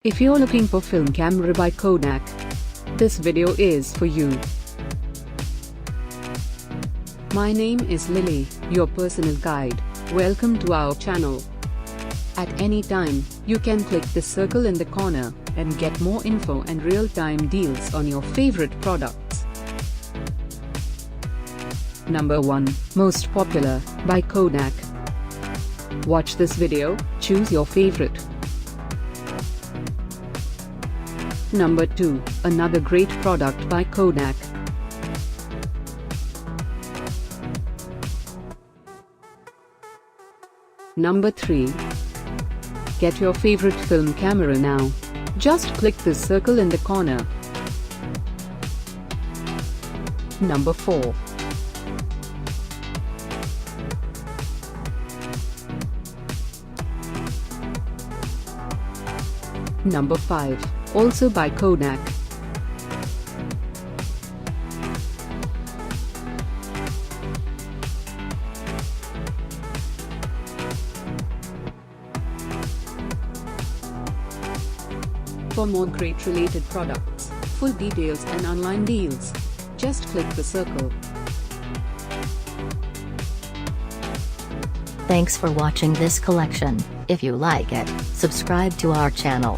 If you're looking for film camera by Kodak, this video is for you. My name is Lily, your personal guide. Welcome to our channel. At any time, you can click the circle in the corner and get more info and real-time deals on your favorite products. Number 1, Most Popular, by Kodak. Watch this video, choose your favorite. Number 2, another great product by Kodak. Number 3. Get your favorite film camera now. Just click the circle in the corner. Number 4. Number 5, also by Kodak. For more great related products, full details and online deals, just click the circle. Thanks for watching this collection. If you like it, subscribe to our channel.